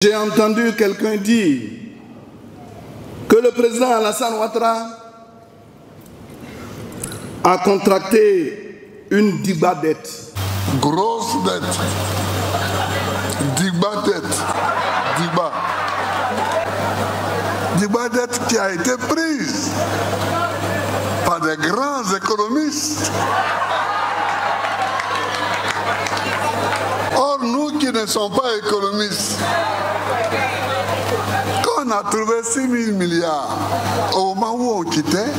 J'ai entendu quelqu'un dire que le président Alassane Ouattara a contracté une Digba-dette. Grosse dette. Digba-dette. Digba. Digba-dette qui a été prise par des grands économistes. Or, nous qui ne sommes pas économistes, quand on a trouvé 6 000 milliards, au moment où on quittait,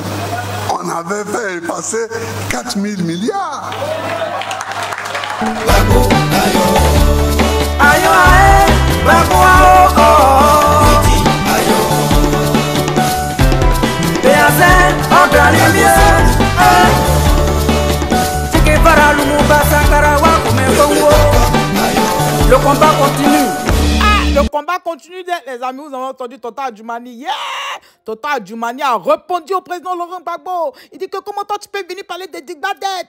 on avait fait passer 4 000 milliards. Le combat continue. Le combat continue, les amis. Vous avez entendu Tonton Adjoumani. Yeah! Tonton Adjoumani a répondu au président Laurent Gbagbo. Il dit que comment toi tu peux venir parler de Digba-dette?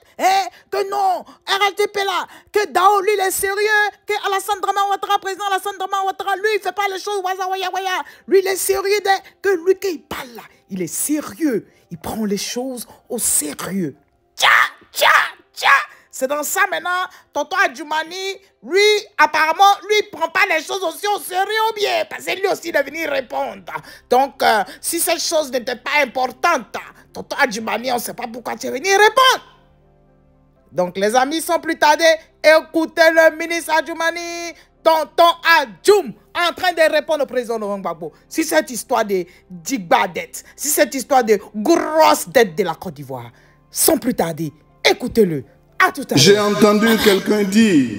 Que non, RLTP là, que Dao lui il est sérieux, que Alassane Dramane Ouattara, président Alassane Dramane Ouattara, lui il fait pas les choses waza waya waya. Lui il est sérieux, que lui qui il parle là, il est sérieux. Il prend les choses au sérieux. Tcha, tcha, tcha. C'est dans ça maintenant, Tonton Adjoumani, lui, apparemment, lui, il ne prend pas les choses aussi au sérieux ou bien, parce que lui aussi de venir répondre. Donc, si cette chose n'était pas importante, Tonton Adjoumani, on ne sait pas pourquoi tu es venu répondre. Donc, les amis, sans plus tarder, écoutez le ministre Adjoumani, Tonton Adjoum, en train de répondre au président Laurent Gbagbo. Si cette histoire de Digba-dette, si cette histoire de grosse dette de la Côte d'Ivoire, sans plus tarder, écoutez-le. J'ai entendu quelqu'un dire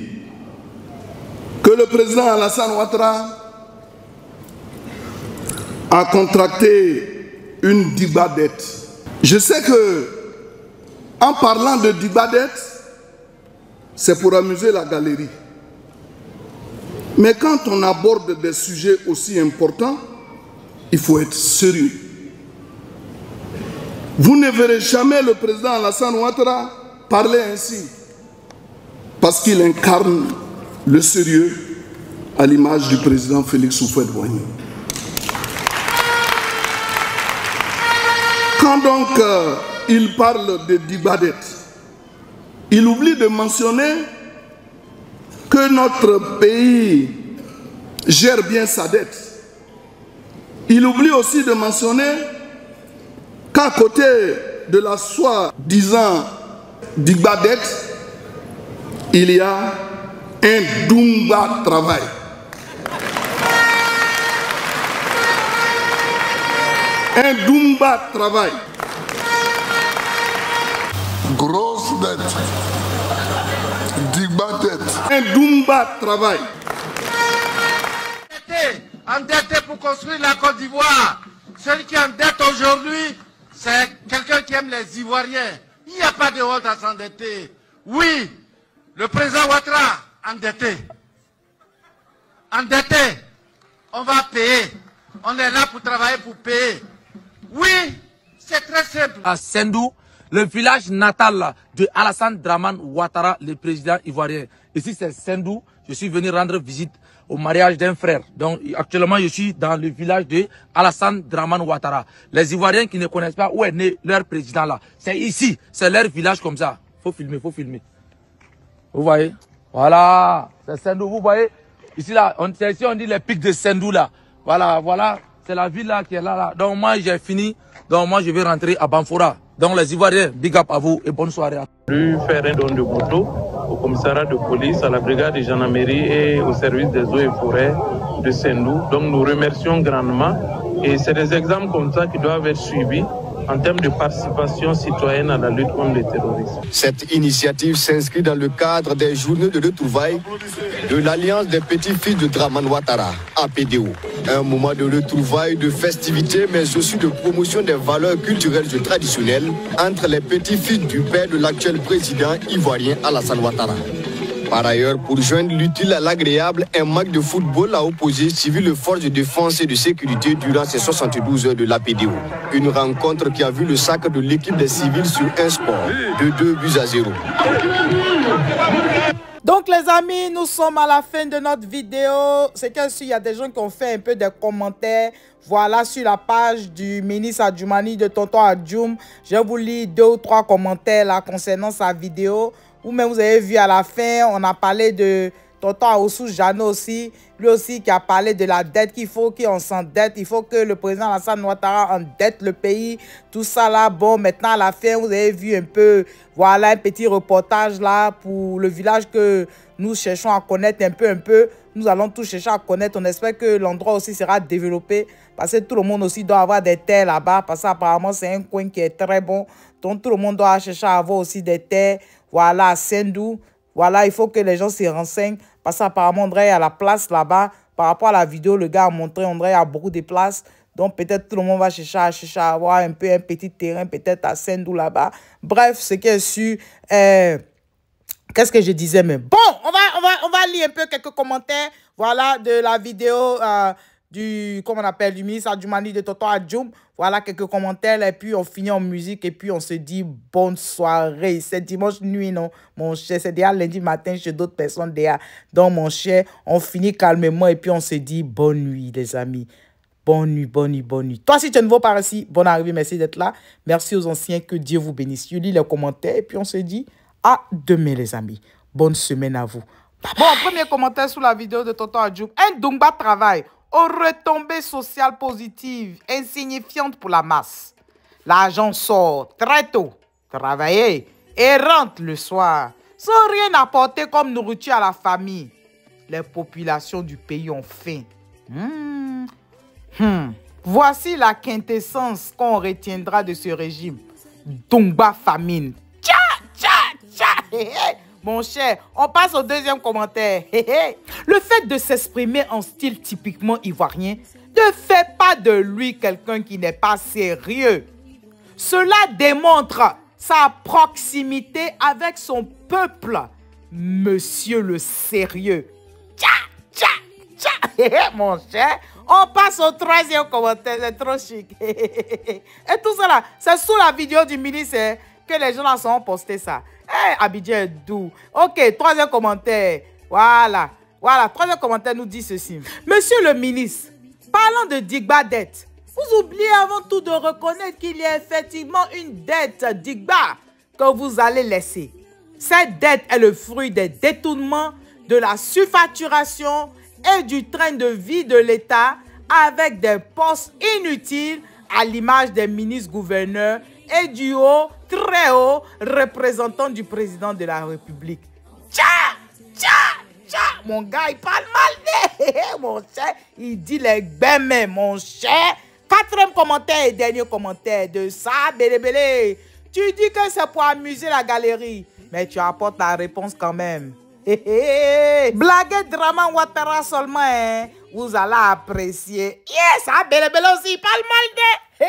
que le président Alassane Ouattara a contracté une Digba-dette. Je sais que, en parlant de Digba-dette, c'est pour amuser la galerie. Mais quand on aborde des sujets aussi importants, il faut être sérieux. Vous ne verrez jamais le président Alassane Ouattara parler ainsi, parce qu'il incarne le sérieux à l'image du président Félix Houphouët-Boigny. Quand donc il parle de Digba-dette, il oublie de mentionner que notre pays gère bien sa dette. Il oublie aussi de mentionner qu'à côté de la soi-disant Digba-dette, il y a un Dumba-travail. Un Dumba-travail. Grosse dette. Digba-dette. Un Dumba-travail. Endetté pour construire la Côte d'Ivoire. Celui qui endette aujourd'hui, c'est quelqu'un qui aime les Ivoiriens. Il n'y a pas de honte à s'endetter. Oui, le président Ouattara, endetté. Endetté, on va payer. On est là pour travailler, pour payer. Oui, c'est très simple. À Sendou, le village natal de Alassane Dramane Ouattara, le président ivoirien. Ici, c'est Sendou. Je suis venu rendre visite au mariage d'un frère. Donc, actuellement, je suis dans le village de Alassane Dramane Ouattara. Les Ivoiriens qui ne connaissent pas où est né leur président là, c'est ici, c'est leur village comme ça. Faut filmer, faut filmer. Vous voyez? Voilà, c'est Sendou, vous voyez? Ici là, ici on dit les pics de Sendou là. Voilà, voilà, c'est la ville là qui est là. Donc moi j'ai fini, donc moi je vais rentrer à Banfora. Donc les Ivoiriens, big up à vous et bonne soirée. Lui faire un don de moto au commissariat de police, à la brigade de gendarmerie et au service des eaux et forêts de Sendou. Donc nous remercions grandement et c'est des exemples comme ça qui doivent être suivis en termes de participation citoyenne à la lutte contre le terrorisme. Cette initiative s'inscrit dans le cadre des journées de retrouvailles de l'Alliance des petits-fils de Dramane Ouattara, APDO. Un moment de retrouvailles, de festivités, mais aussi de promotion des valeurs culturelles et traditionnelles entre les petits-fils du père de l'actuel président ivoirien Alassane Ouattara. Par ailleurs, pour joindre l'utile à l'agréable, un match de football a opposé civils forces de défense et de sécurité durant ces 72 heures de l'APDO. Une rencontre qui a vu le sacre de l'équipe des civils sur un score de 2-0. Donc les amis, nous sommes à la fin de notre vidéo. C'est qu'il y a des gens qui ont fait un peu de commentaires. Voilà, sur la page du ministre Adjoumani de Tonton Adjoum. Je vous lis 2 ou 3 commentaires là concernant sa vidéo. Vous-même, vous avez vu à la fin, on a parlé de Tonton Aoussou Jano aussi. Lui aussi qui a parlé de la dette, qu'il faut qu'on s'endette. Il faut que le président Alassane Ouattara endette le pays. Tout ça là, bon, maintenant à la fin, vous avez vu un peu, voilà, un petit reportage là pour le village que nous cherchons à connaître un peu. Nous allons tout chercher à connaître. On espère que l'endroit aussi sera développé. Parce que tout le monde aussi doit avoir des terres là-bas. Parce qu'apparemment, c'est un coin qui est très bon. Donc, tout le monde doit chercher à avoir aussi des terres. Voilà, à Sendou. Voilà, il faut que les gens se renseignent. Parce qu'apparemment, on dirait à la place là-bas. Par rapport à la vidéo, le gars a montré, on dirait qu'il y a beaucoup de places. Donc, peut-être tout le monde va chercher à avoir un petit terrain, peut-être à Sendou là-bas. Bref, ce qui est sûr... Qu'est-ce que je disais même? Bon, on va lire un peu quelques commentaires, voilà, de la vidéo comment on appelle, du ministre Adjoumani de Tonton Adjoum. Voilà, quelques commentaires, et puis on finit en musique, et puis on se dit bonne soirée. C'est dimanche nuit, non, mon cher? C'est déjà lundi matin chez d'autres personnes déjà. Donc, mon cher, on finit calmement, et puis on se dit bonne nuit, les amis. Bonne nuit, bonne nuit, bonne nuit. Toi, si tu es nouveau par ici, bonne arrivée, merci d'être là. Merci aux anciens, que Dieu vous bénisse. Je lis les commentaires, et puis on se dit... à demain, les amis. Bonne semaine à vous. Bye bye. Bon, premier commentaire sous la vidéo de Tonton Adjoum. Un Dumba travaille aux retombées sociales positives, insignifiantes pour la masse. L'argent sort très tôt, travailler et rentre le soir, sans rien apporter comme nourriture à la famille. Les populations du pays ont faim. Voici la quintessence qu'on retiendra de ce régime. Dumba famine. Mon cher, on passe au deuxième commentaire. Le fait de s'exprimer en style typiquement ivoirien ne fait pas de lui quelqu'un qui n'est pas sérieux. Cela démontre sa proximité avec son peuple. Monsieur le sérieux. Mon cher, on passe au troisième commentaire. C'est trop chic. Et tout ça là, c'est sous la vidéo du ministre que les gens là sont postés ça. Abidjan est doux. Ok, troisième commentaire. Voilà, troisième commentaire nous dit ceci. Monsieur le ministre, parlant de Digba dette, vous oubliez avant tout de reconnaître qu'il y a effectivement une dette Digba que vous allez laisser. Cette dette est le fruit des détournements, de la surfacturation et du train de vie de l'État avec des postes inutiles à l'image des ministres-gouverneurs et du haut, très haut, représentant du président de la République. Mon gars, il parle mal, mon cher. Il dit les bêmes, mon cher. Quatrième commentaire et dernier commentaire de ça, bélé. Tu dis que c'est pour amuser la galerie, mais tu apportes la réponse quand même. Blaguez Draman Ouattara seulement, hein. Vous allez apprécier. Yes, ça, bélé aussi, il parle mal de...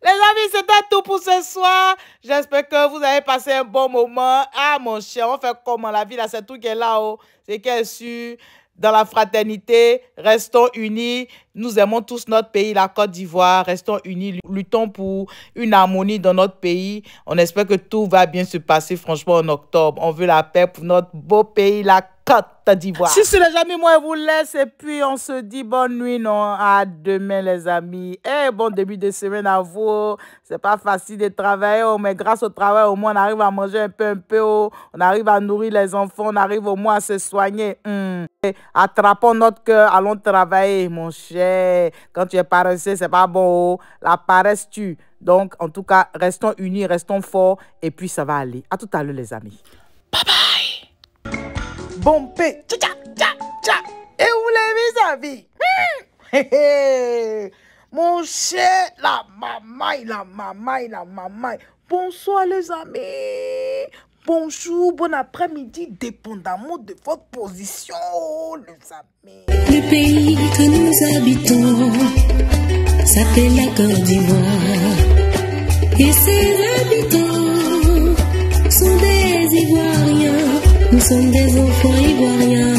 Les amis, c'était tout pour ce soir. J'espère que vous avez passé un bon moment. Ah, mon cher, on fait comment la vie là, c'est tout qui est là-haut. C'est qu'elle est sûr. Dans la fraternité, restons unis. Nous aimons tous notre pays, la Côte d'Ivoire. Restons unis, luttons pour une harmonie dans notre pays. On espère que tout va bien se passer, franchement, en octobre. On veut la paix pour notre beau pays, la Côte d'Ivoire. Si c'est les amis, moi, je vous laisse. Et puis, on se dit bonne nuit, non? À demain, les amis. Et bon début de semaine à vous. C'est pas facile de travailler, mais grâce au travail, au moins, on arrive à manger un peu. On arrive à nourrir les enfants. On arrive au moins à se soigner. Attrapons notre cœur, allons travailler, mon cher. Quand tu es paresseux, c'est pas bon. La paresse tue. Donc, en tout cas, restons unis, restons forts. Et puis, ça va aller. À tout à l'heure, les amis. Bye bye. Bon paix. Et où les amis? Mon cher, la mamaille. Bonsoir, les amis. Bonjour, bon après-midi, dépendamment de votre position, les amis. Le pays que nous habitons s'appelle la Côte d'Ivoire. Et ses habitants sont des Ivoiriens. Nous sommes des enfants ivoiriens.